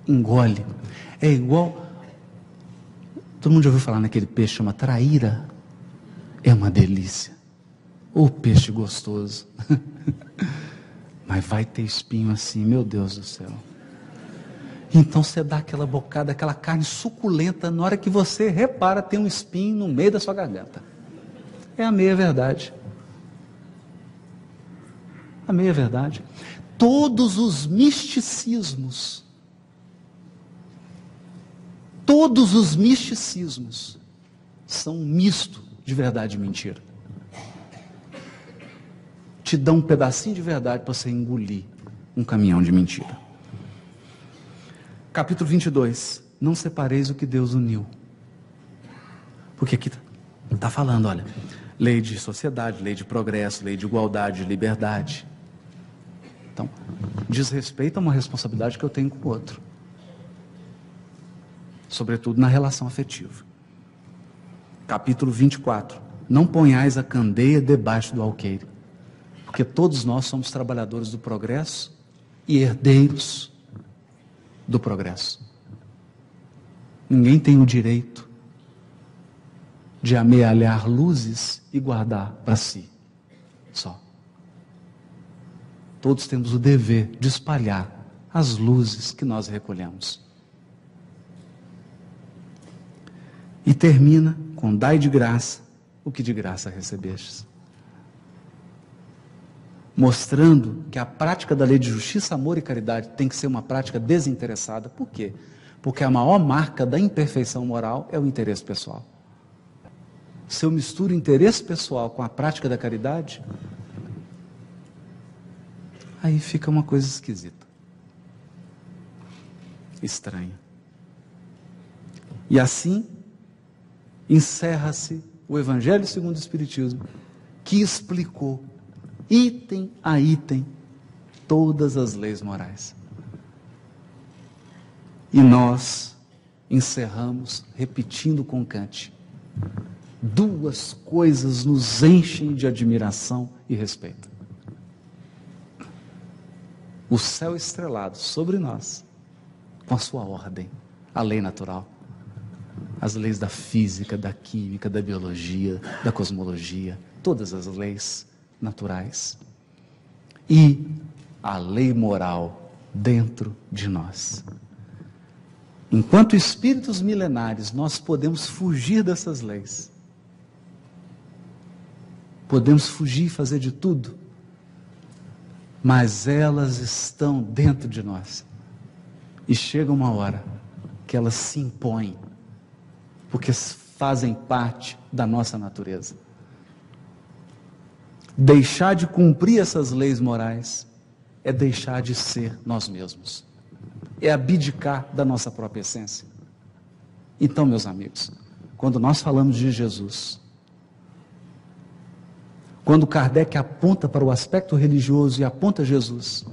Engole. É igual, todo mundo já ouviu falar naquele peixe que chama traíra? É uma delícia. Ô peixe gostoso. Mas vai ter espinho assim, meu Deus do céu. Então você dá aquela bocada, aquela carne suculenta, na hora que você repara, tem um espinho no meio da sua garganta. É a meia verdade. A meia verdade. Todos os misticismos são um misto de verdade e mentira. Te dão um pedacinho de verdade para você engolir um caminhão de mentira. Capítulo 22. Não separeis o que Deus uniu. Porque aqui está falando, olha, lei de sociedade, lei de progresso, lei de igualdade, de liberdade. Então, diz respeito a uma responsabilidade que eu tenho com o outro. Sobretudo na relação afetiva. Capítulo 24. Não ponhais a candeia debaixo do alqueire, porque todos nós somos trabalhadores do progresso e herdeiros do progresso. Ninguém tem o direito de amealhar luzes e guardar para si só. Todos temos o dever de espalhar as luzes que nós recolhemos. E termina com dai de graça o que de graça recebestes. Mostrando que a prática da lei de justiça, amor e caridade tem que ser uma prática desinteressada. Por quê? Porque a maior marca da imperfeição moral é o interesse pessoal. Se eu misturo o interesse pessoal com a prática da caridade, aí fica uma coisa esquisita, estranha. E assim, encerra-se o Evangelho segundo o Espiritismo, que explicou, item a item, todas as leis morais. E nós encerramos repetindo com Kant: duas coisas nos enchem de admiração e respeito: o céu estrelado sobre nós, com a sua ordem, a lei natural, as leis da física, da química, da biologia, da cosmologia, todas as leis naturais, e a lei moral dentro de nós. Enquanto espíritos milenares, nós podemos fugir dessas leis. Podemos fugir e fazer de tudo, mas elas estão dentro de nós. E chega uma hora que elas se impõem, porque fazem parte da nossa natureza. Deixar de cumprir essas leis morais é deixar de ser nós mesmos. É abdicar da nossa própria essência. Então, meus amigos, quando nós falamos de Jesus, quando Kardec aponta para o aspecto religioso e aponta Jesus,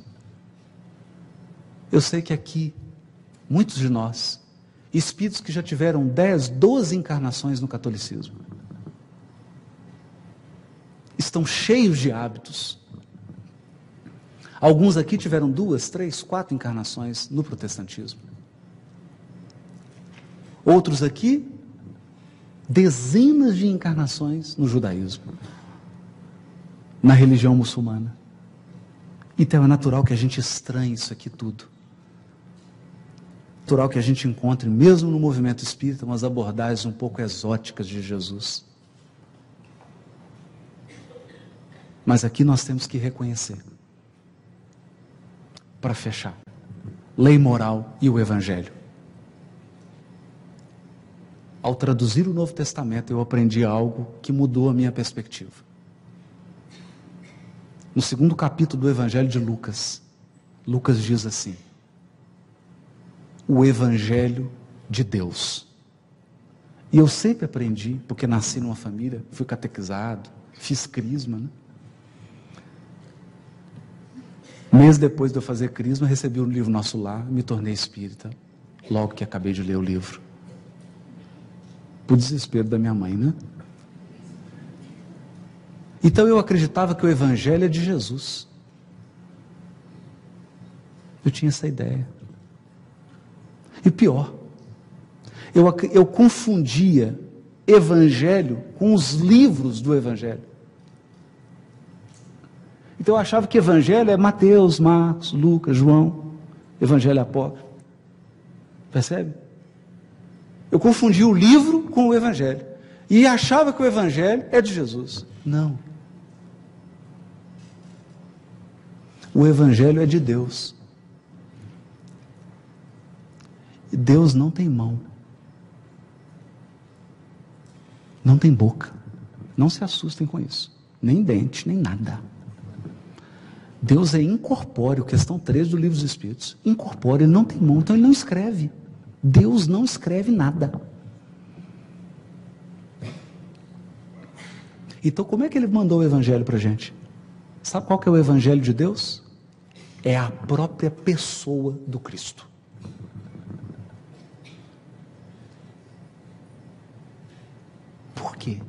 eu sei que aqui, muitos de nós, espíritos que já tiveram 10, 12 encarnações no catolicismo, estão cheios de hábitos. Alguns aqui tiveram 2, 3, 4 encarnações no protestantismo. Outros aqui, dezenas de encarnações no judaísmo, na religião muçulmana. Então é natural que a gente estranhe isso aqui tudo. Natural que a gente encontre, mesmo no movimento espírita, umas abordagens um pouco exóticas de Jesus. Mas aqui nós temos que reconhecer, para fechar, lei moral e o Evangelho. Ao traduzir o Novo Testamento, eu aprendi algo que mudou a minha perspectiva. No 2º capítulo do Evangelho de Lucas, Lucas diz assim: o Evangelho de Deus. E eu sempre aprendi, porque nasci numa família, fui catequizado, fiz crisma, né? Mês depois de eu fazer crisma, recebi o livro Nosso Lar, me tornei espírita, logo que acabei de ler o livro. Por desespero da minha mãe, né? Então eu acreditava que o Evangelho é de Jesus. Eu tinha essa ideia. E pior, eu confundia Evangelho com os livros do Evangelho. Então eu achava que Evangelho é Mateus, Marcos, Lucas, João, Evangelho apócrifo. Percebe? Eu confundia o livro com o Evangelho. E achava que o Evangelho é de Jesus. Não. O Evangelho é de Deus. E Deus não tem mão. Não tem boca. Não se assustem com isso. Nem dente, nem nada. Deus é incorpóreo, questão 3 do Livro dos Espíritos. Incorpóreo, ele não tem mão, então ele não escreve. Deus não escreve nada. Então como é que ele mandou o Evangelho para a gente? Sabe qual que é o Evangelho de Deus? É a própria pessoa do Cristo. Por quê?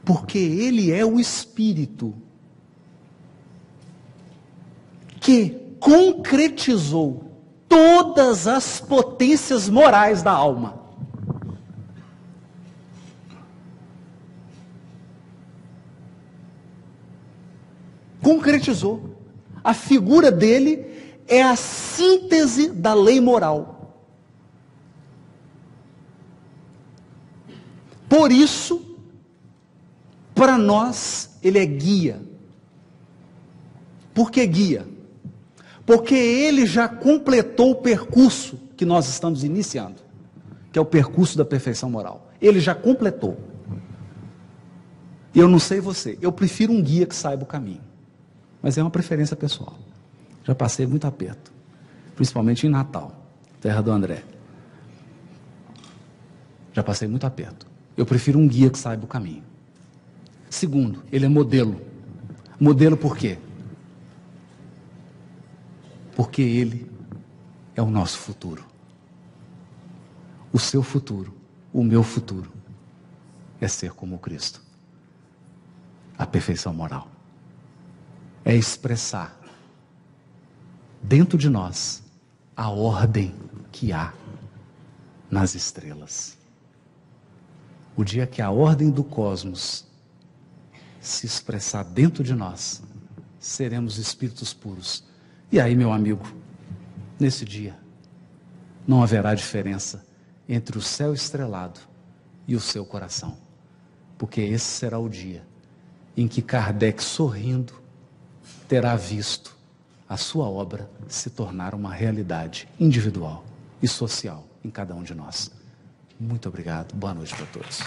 Porque ele é o Espírito que concretizou todas as potências morais da alma. Concretizou. A figura dele é a síntese da lei moral. Por isso, para nós, ele é guia. Por que guia? Porque ele já completou o percurso que nós estamos iniciando, que é o percurso da perfeição moral. Ele já completou. E eu não sei você, eu prefiro um guia que saiba o caminho. Mas é uma preferência pessoal. Já passei muito aperto, principalmente em Natal, terra do André. Já passei muito aperto. Eu prefiro um guia que saiba o caminho. Segundo, ele é modelo. Modelo por quê? Porque ele é o nosso futuro. O seu futuro, o meu futuro, é ser como Cristo. A perfeição moral. É expressar dentro de nós a ordem que há nas estrelas. O dia que a ordem do cosmos se expressar dentro de nós, seremos espíritos puros. E aí, meu amigo, nesse dia, não haverá diferença entre o céu estrelado e o seu coração. Porque esse será o dia em que Kardec, sorrindo, terá visto a sua obra se tornar uma realidade individual e social em cada um de nós. Muito obrigado. Boa noite para todos.